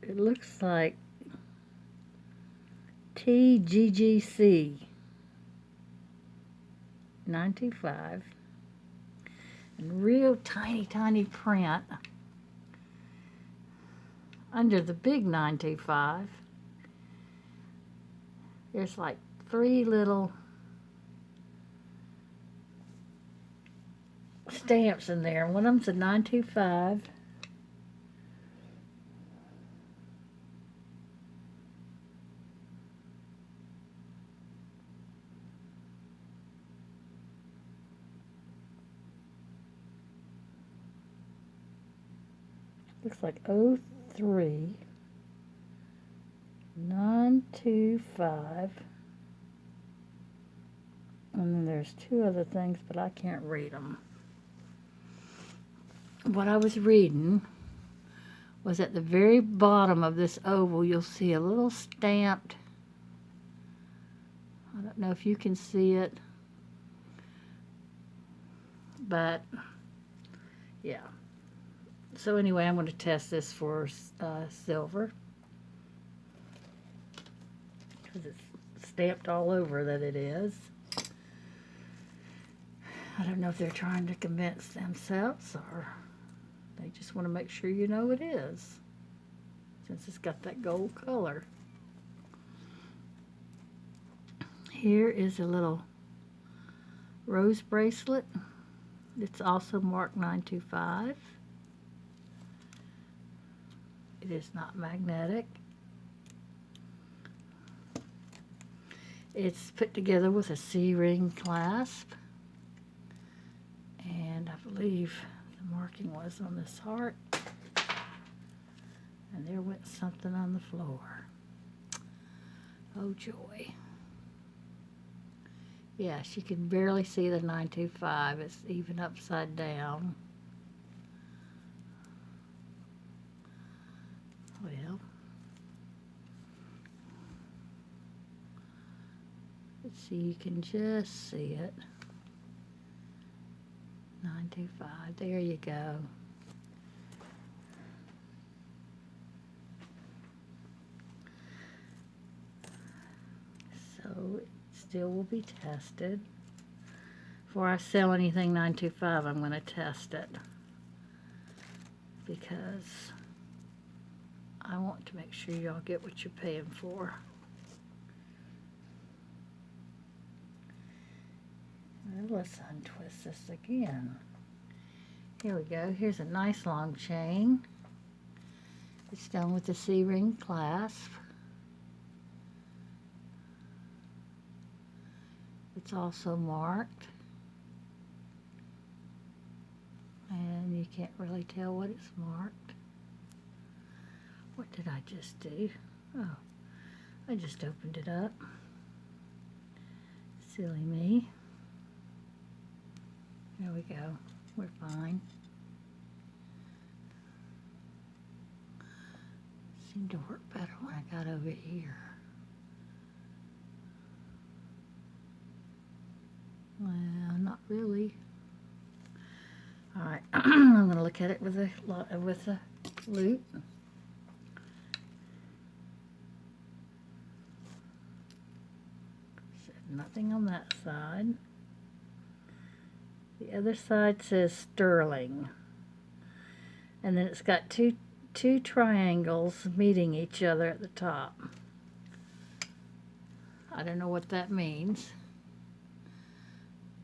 It looks like TGGC 925. And real tiny, tiny print under the big 925. There's like 3 little stamps in there. One of them's a 925. Looks like 03 925. And then there's 2 other things, but I can't read them. What I was reading was at the very bottom of this oval, you'll see a little stamped, I don't know if you can see it, but yeah. So anyway, I'm going to test this for silver, because it's stamped all over that it is. I don't know if they're trying to convince themselves or they just want to make sure you know it is, since it's got that gold color. Here is a little rose bracelet. It's also marked 925. It is not magnetic. It's put together with a C-ring clasp. And I believe the marking was on this heart. And there went something on the floor. Oh joy. Yes, you can barely see the 925. It's even upside down. Well, let's see, you can just see it. 925, there you go. So it still will be tested. Before I sell anything 925, I'm going to test it, because I want to make sure y'all get what you're paying for. Well, let's untwist this again. Here we go. Here's a nice long chain. It's done with the C-ring clasp. It's also marked. And you can't really tell what it's marked. What did I just do? Oh, I just opened it up. Silly me. There we go. We're fine. Seemed to work better when I got over here. Well, not really. All right, I'm going to look at it with a loop. Nothing on that side. The other side says sterling, and then it's got two triangles meeting each other at the top. I don't know what that means,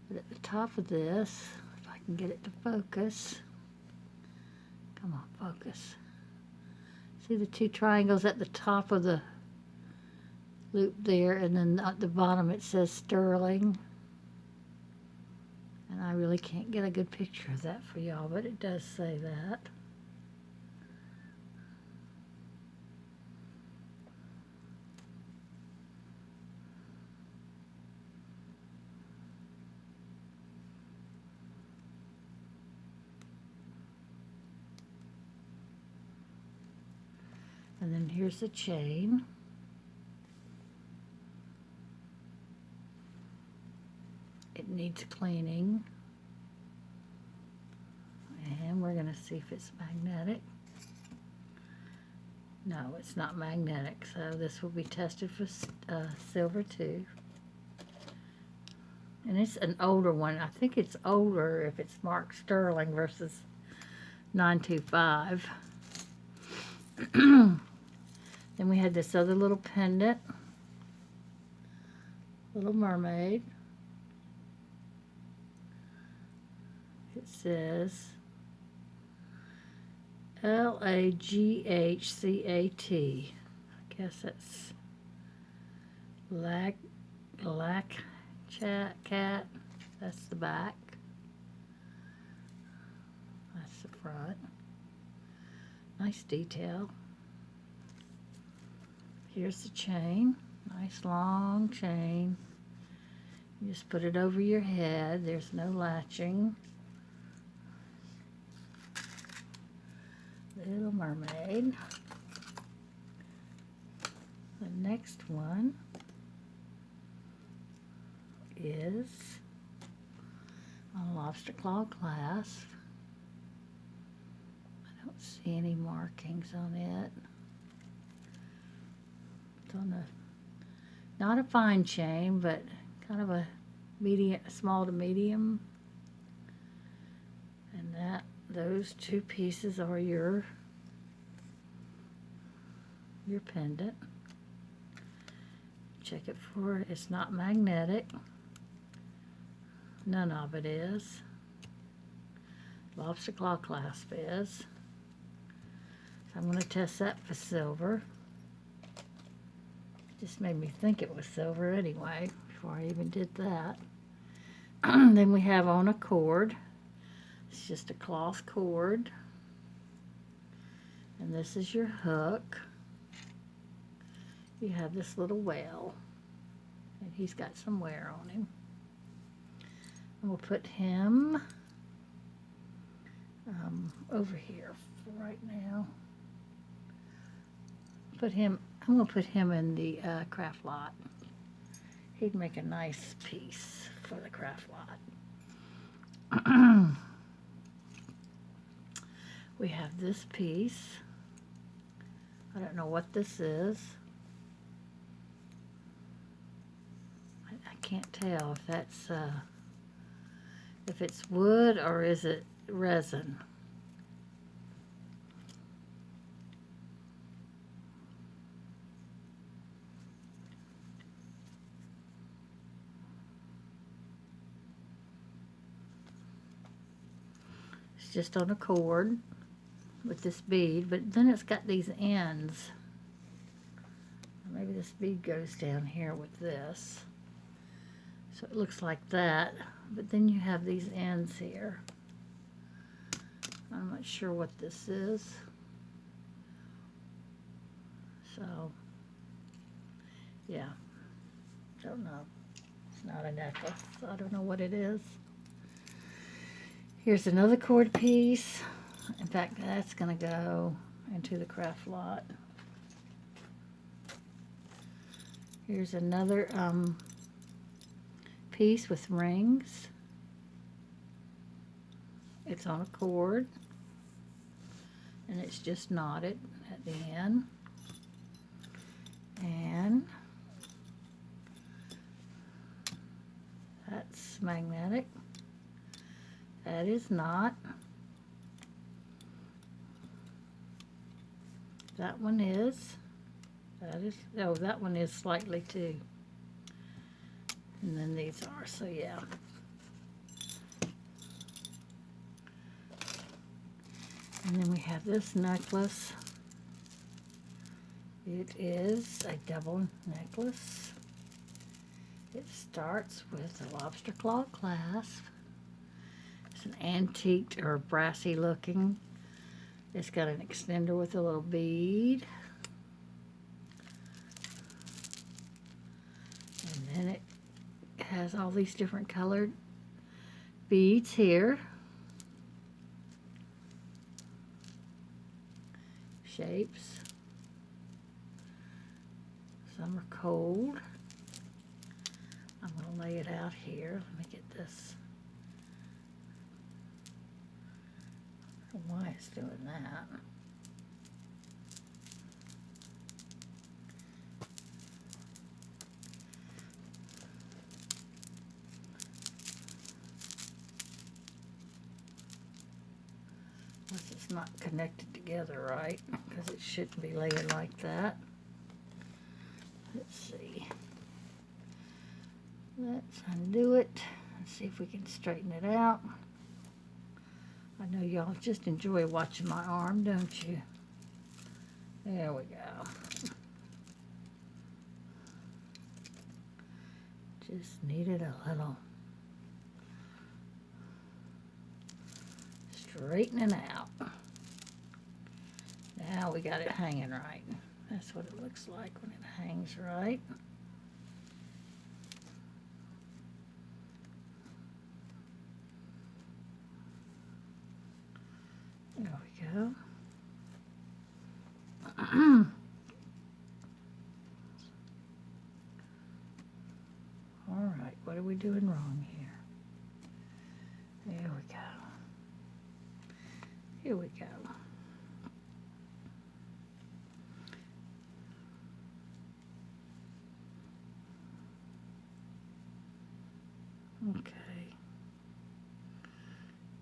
but at the top of this, if I can get it to focus, come on, focus. See the 2 triangles at the top of the loop there, and then at the bottom it says sterling. And I really can't get a good picture of that for y'all, but it does say that. And then here's the chain. It needs cleaning. And we're going to see if it's magnetic. No, it's not magnetic, so this will be tested for silver too. And it's an older one. I think it's older if it's marked sterling versus 925. Then we had this other little pendant, Little Mermaid. It says Laghcat. I guess that's Lag Cat. That's the back. That's the front. Nice detail. Here's the chain. Nice long chain. You just put it over your head. There's no latching. Little Mermaid. The next one is a lobster claw clasp. I don't see any markings on it. It's on a, not a fine chain, but kind of a medium, small to medium. And those two pieces are your pendant. Check it for it. It's not magnetic. None of it is. Lobster claw clasp is. So I'm going to test that for silver. Just made me think it was silver anyway, before I even did that. Then we have on a cord. It's just a cloth cord. And this is your hook. You have this little whale. And he's got some wear on him. And we'll put him over here for right now. I'm going to put him in the craft lot. He'd make a nice piece for the craft lot. We have this piece. I don't know what this is. I can't tell if that's if it's wood or is it resin. It's just on a cord with this bead, but then it's got these ends. Maybe this bead goes down here with this. So it looks like that, but then you have these ends here. I'm not sure what this is. So, yeah, don't know. It's not a necklace, so I don't know what it is. Here's another cord piece. In fact, that's going to go into the craft lot. Here's another piece with rings. It's on a cord, and it's just knotted at the end. And that's magnetic. That is not. That one is. That is. Oh, that one is slightly too. And then these are. So yeah. And then we have this necklace. It is a double necklace. It starts with a lobster claw clasp. It's an antique or brassy looking. It's got an extender with a little bead. And then it has all these different colored beads here. Shapes. Some are cold. I'm going to lay it out here. Let me get this. I don't know why it's doing that. not connected together right, because it shouldn't be laying like that. Let's see. Let's undo it and see if we can straighten it out. I know y'all just enjoy watching my arm, don't you? There we go. Just needed a little straightening out. Now we got it hanging right. That's what it looks like when it hangs right. There we go. All right, what are we doing wrong here? There we go. Here we go. Okay.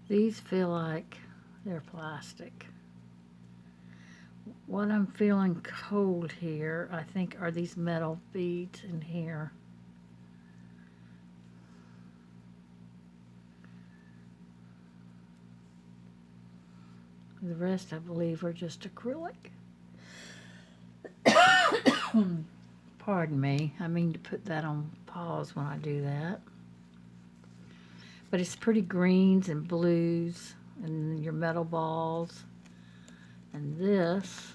These feel like they're plastic. What I'm feeling cold here, I think, are these metal beads in here. The rest, I believe, are just acrylic. Pardon me, I mean to put that on pause when I do that. But it's pretty greens and blues and your metal balls. And this,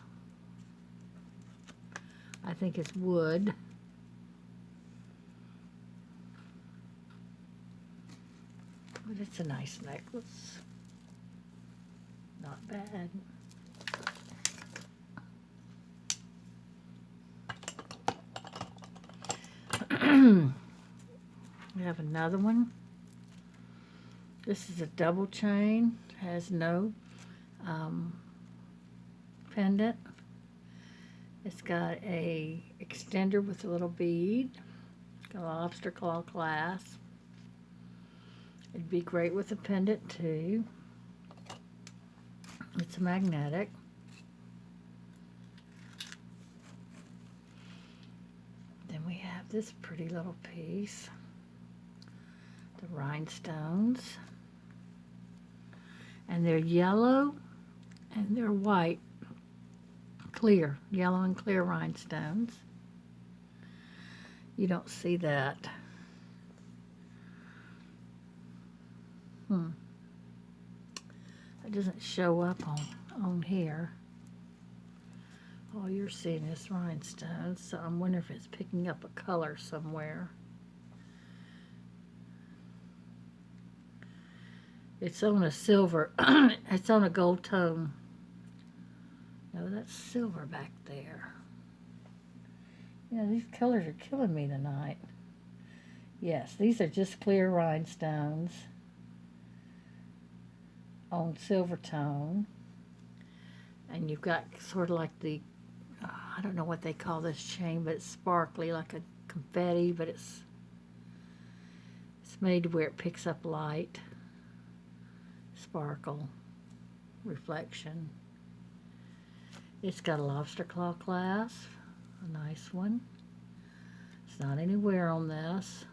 I think, is wood. But it's a nice necklace. Not bad. We have another one. This is a double chain, has no pendant. It's got a extender with a little bead, got a lobster claw clasp. It'd be great with a pendant too. It's magnetic. Then we have this pretty little piece, the rhinestones, and they're yellow and they're white, clear, yellow and clear rhinestones. You don't see that. It doesn't show up on here. All you're seeing is rhinestones, so I'm wondering if it's picking up a color somewhere. It's on a silver, it's on a gold tone. No, that's silver back there. Yeah, these colors are killing me tonight. Yes, these are just clear rhinestones on silver tone. And you've got sort of like the, I don't know what they call this chain, but it's sparkly like a confetti, but it's made to where it picks up light, sparkle, reflection. It's got a lobster claw clasp, a nice one. It's not any wear on this.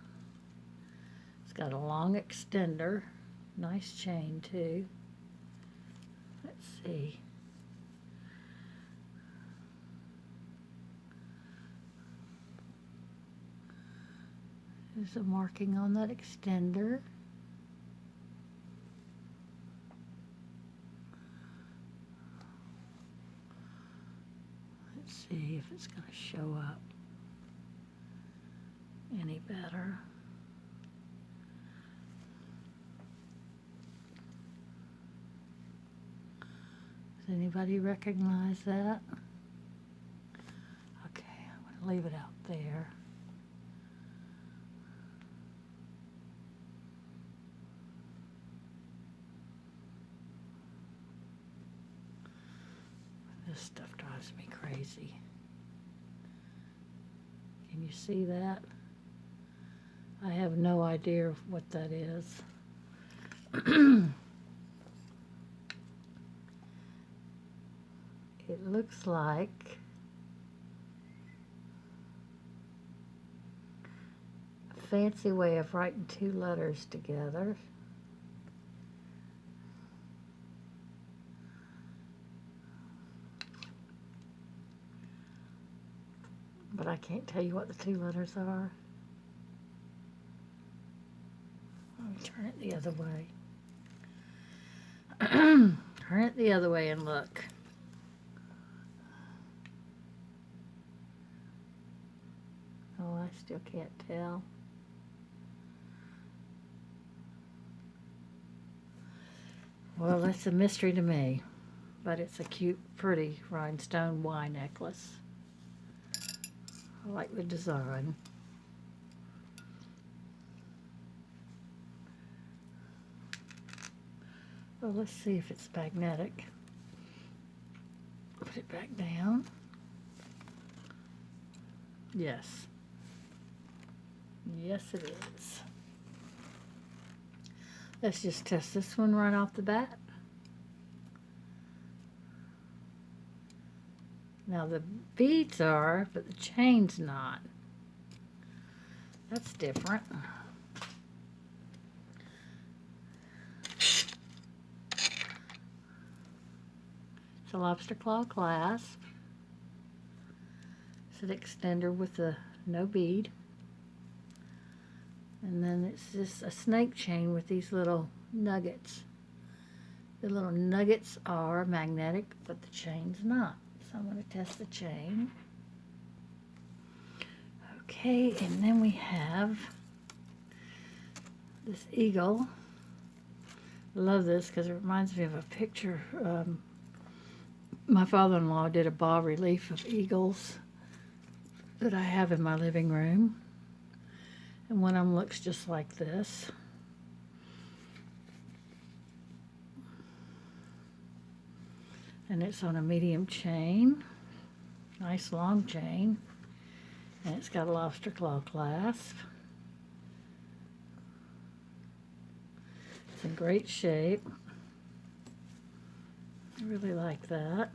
It's got a long extender, nice chain too. Let's see. There's a marking on that extender. Let's see if it's going to show up any better. Does anybody recognize that? Okay, I'm going to leave it out there. This stuff drives me crazy. Can you see that? I have no idea what that is. it looks like a fancy way of writing two letters together. But I can't tell you what the two letters are. Let me turn it the other way. Turn it the other way and look. Oh, I still can't tell. Well, that's a mystery to me, but it's a cute, pretty rhinestone Y necklace. I like the design. Well, let's see if it's magnetic. Put it back down. Yes. Yes, it is. Let's just test this one right off the bat. Now the beads are, but the chain's not. That's different. It's a lobster claw clasp. It's an extender with a no bead. And then it's just a snake chain with these little nuggets. The little nuggets are magnetic, but the chain's not. So I'm going to test the chain. Okay, and then we have this eagle. I love this because it reminds me of a picture. My father-in-law did a bas-relief of eagles that I have in my living room. And one of them looks just like this. And it's on a medium chain, nice long chain, and it's got a lobster claw clasp. It's in great shape. I really like that.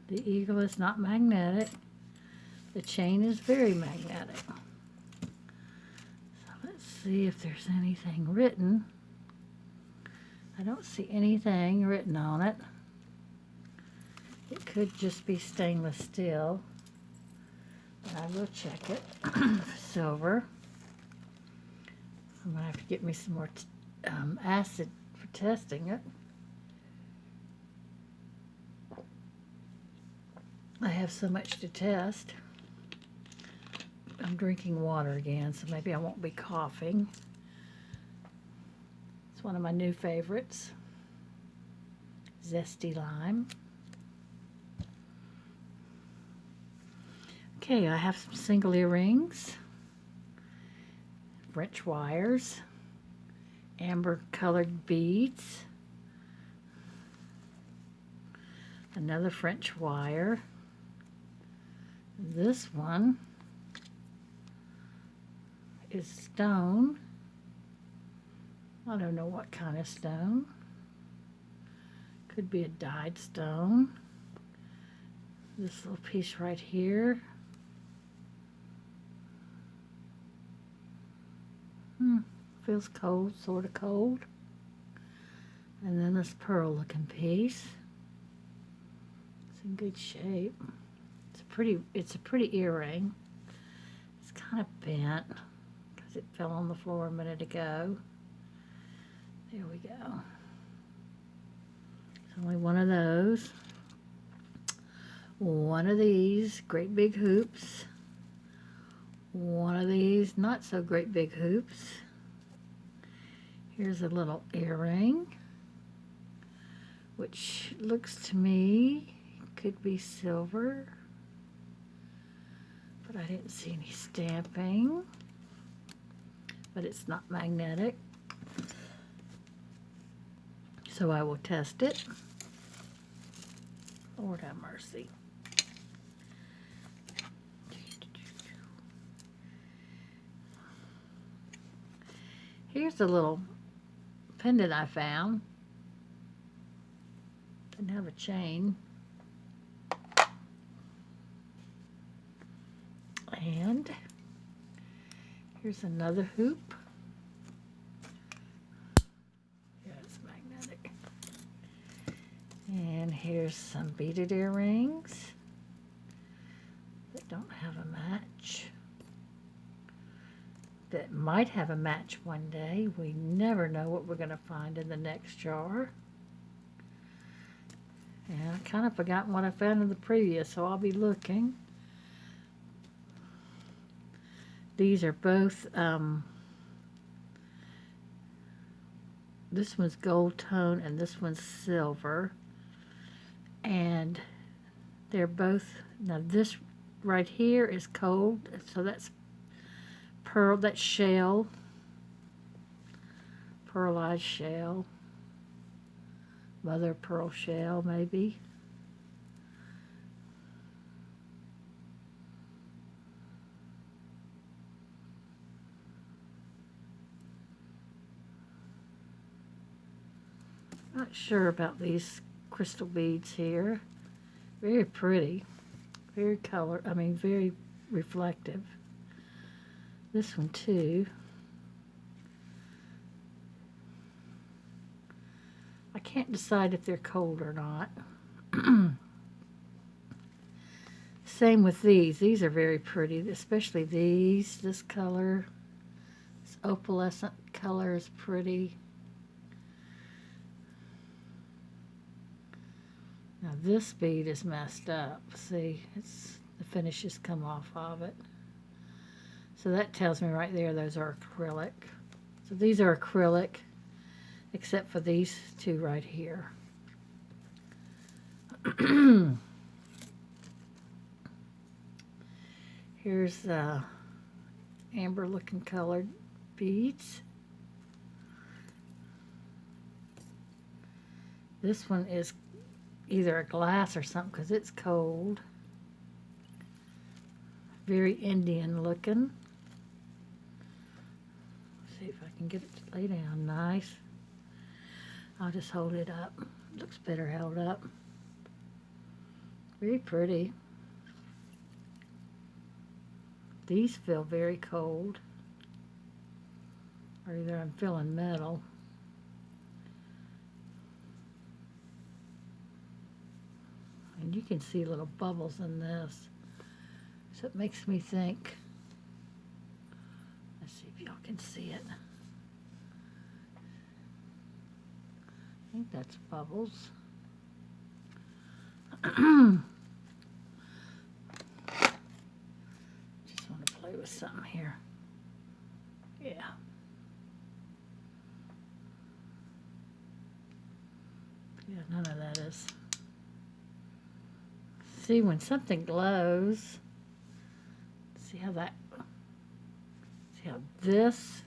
The eagle is not magnetic. The chain is very magnetic. So let's see if there's anything written. I don't see anything written on it. It could just be stainless steel. But I will check it. Silver. I'm going to have to get me some more acid for testing it. I have so much to test. I'm drinking water again, so maybe I won't be coughing. It's one of my new favorites. Zesty lime. Okay, I have some single earrings, French wires, amber colored beads, another French wire. This one is stone. I don't know what kind of stone. Could be a dyed stone. This little piece right here. Feels cold, sort of cold. And then this pearl looking piece. It's in good shape. It's a pretty earring. It's kind of bent because it fell on the floor a minute ago. There we go. It's only one of those. One of these great big hoops. One of these not so great big hoops. Here's a little earring, which looks to me could be silver, but I didn't see any stamping. But it's not magnetic, so I will test it. Lord have mercy. Here's a little pendant I found. can have a chain. And here's another hoop. Yeah, it's magnetic. And here's some beaded earrings that don't have a match. That might have a match one day. We never know what we're going to find in the next jar. And I kind of forgotten what I found in the previous, so I'll be looking. These are both, this one's gold tone and this one's silver. And they're both, now this right here is cold, so that's pearl, that's shell, pearlized shell, mother of pearl shell maybe. Not sure about these crystal beads here. Very pretty, very very reflective. This one too. I can't decide if they're cold or not. Same with these. These are very pretty, especially these. This color, this opalescent color is pretty. Now this bead is messed up. See, the finish has come off of it. So that tells me right there those are acrylic. So these are acrylic, except for these two right here. Here's amber looking colored beads. This one is either a glass or something because it's cold. Very Indian looking. Let's see if I can get it to lay down nice. I'll just hold it up. Looks better held up. Very pretty. These feel very cold. Or either I'm feeling metal. And you can see little bubbles in this. So it makes me think. Let's see if y'all can see it. I think that's bubbles. Just want to play with something here. Yeah. Yeah, none of that is. See, when something glows, see how this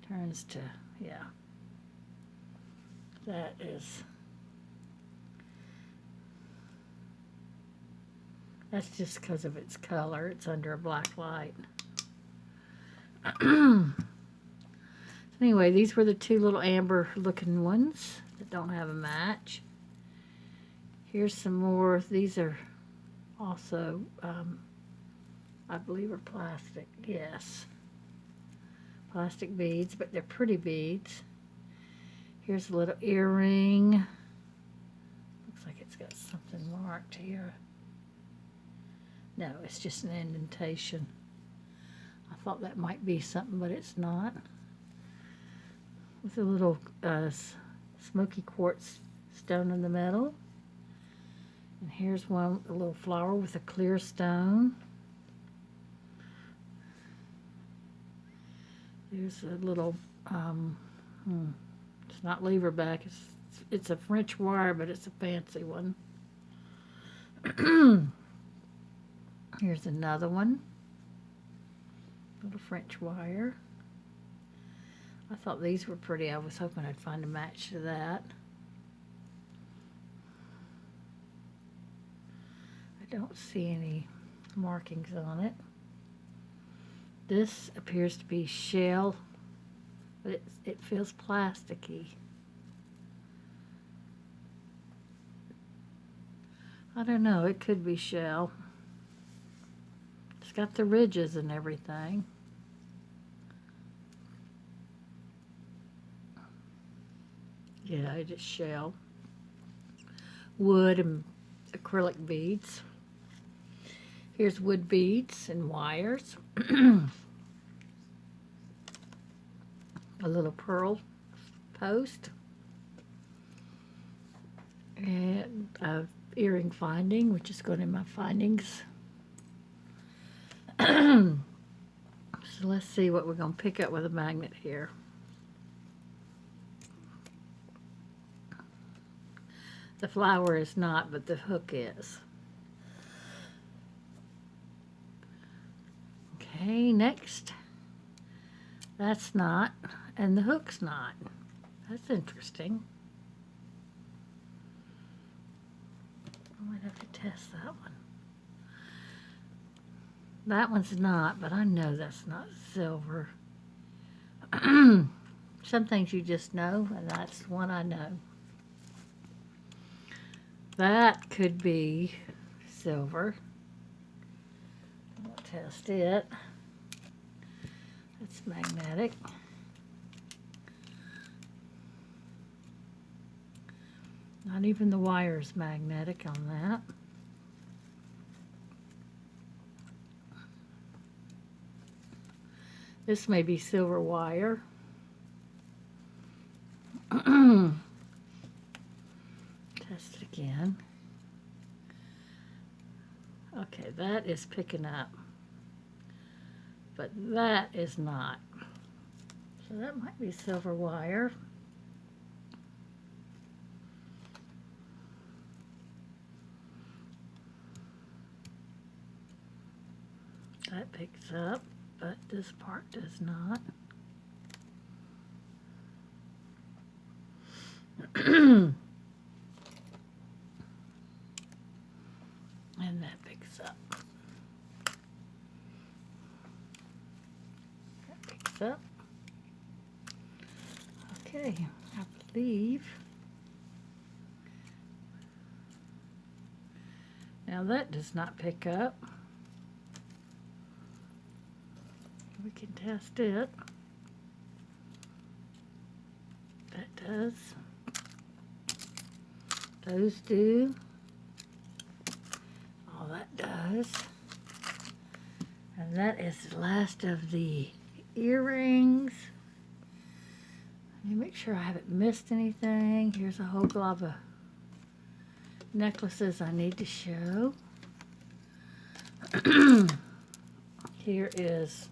turns to, yeah. That's just because of its color. It's under a black light. Anyway, these were the two little amber looking ones that don't have a match. Here's some more. These are also, I believe, are plastic. Yes. Plastic beads, but they're pretty beads. Here's a little earring. Looks like it's got something marked here. No, it's just an indentation. I thought that might be something, but it's not. With a little smoky quartz stone in the middle. And here's one, a little flower with a clear stone. There's a little, it's not leverback, it's a French wire, but it's a fancy one. Here's another one, little French wire. I thought these were pretty. I was hoping I'd find a match to that. I don't see any markings on it. This appears to be shell, but it feels plasticky. I don't know, it could be shell. It's got the ridges and everything. Yeah, it is shell. Wood and acrylic beads. Here's wood beads and wires. A little pearl post. And a earring finding, which is going in my findings. So let's see what we're going to pick up with a magnet here. The flower is not, but the hook is. Okay, next. That's not, and the hook's not. That's interesting. I might have to test that one. That one's not, but I know that's not silver. Some things you just know, and that's one I know. That could be silver. I'll test it. It's magnetic. Not even the wire's magnetic on that. This may be silver wire. Test it again. Okay, that is picking up, but that is not. So that might be silver wire. That picks up, but this part does not. And that picks up. That picks up. Okay, I believe. Now that does not pick up. We can test it. That does. Those do. All that does. And that is the last of the earrings. Let me make sure I haven't missed anything. Here's a whole glob of necklaces I need to show. Here is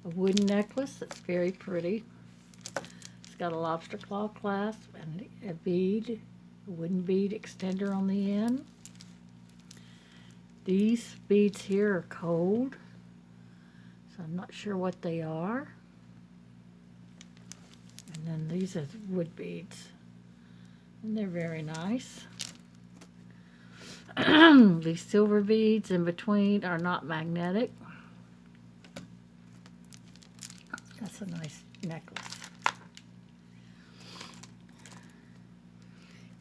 a wooden necklace that's very pretty. It's got a lobster claw clasp and a bead, a wooden bead extender on the end. These beads here are cold, so I'm not sure what they are. And then these are wood beads, and they're very nice. These silver beads in between are not magnetic. That's a nice necklace.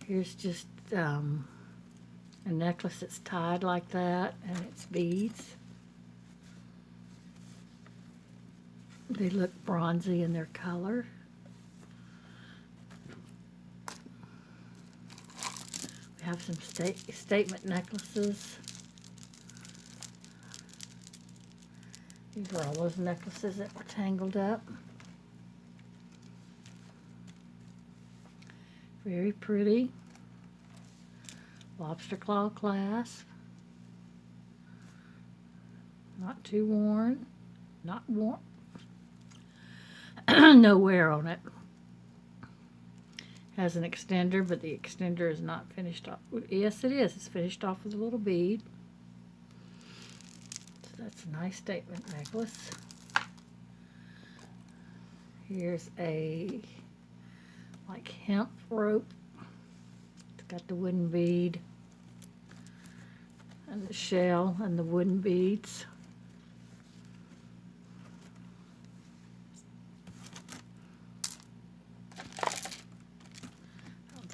Here's just a necklace that's tied like that, and it's beads. They look bronzy in their color. We have some statement necklaces. These are all those necklaces that were tangled up. Very pretty. Lobster claw clasp. Not too worn. Not worn. No wear on it. Has an extender, but the extender is not finished off. Yes, it is. It's finished off with a little bead. So that's a nice statement necklace. Here's a like hemp rope. It's got the wooden bead and the shell and the wooden beads.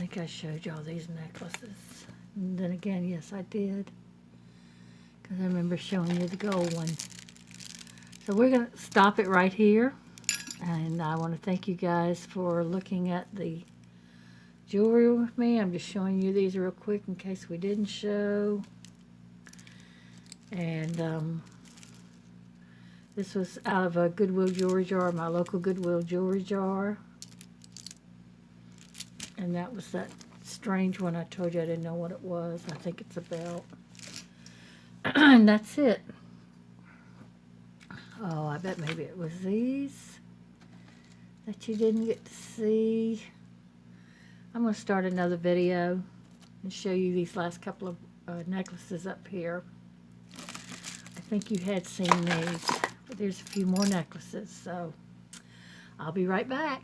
think I showed y'all these necklaces. And then again, yes, I did. Because I remember showing you the gold one. So we're going to stop it right here. And I want to thank you guys for looking at the jewelry with me. I'm just showing you these real quick in case we didn't show. And this was out of a Goodwill jewelry jar, my local Goodwill jewelry jar. And that was that strange one I told you I didn't know what it was. I think it's a belt. And that's it. Oh, I bet maybe it was these that you didn't get to see. I'm going to start another video and show you these last couple of necklaces up here. I think you had seen these, but there's a few more necklaces, so I'll be right back.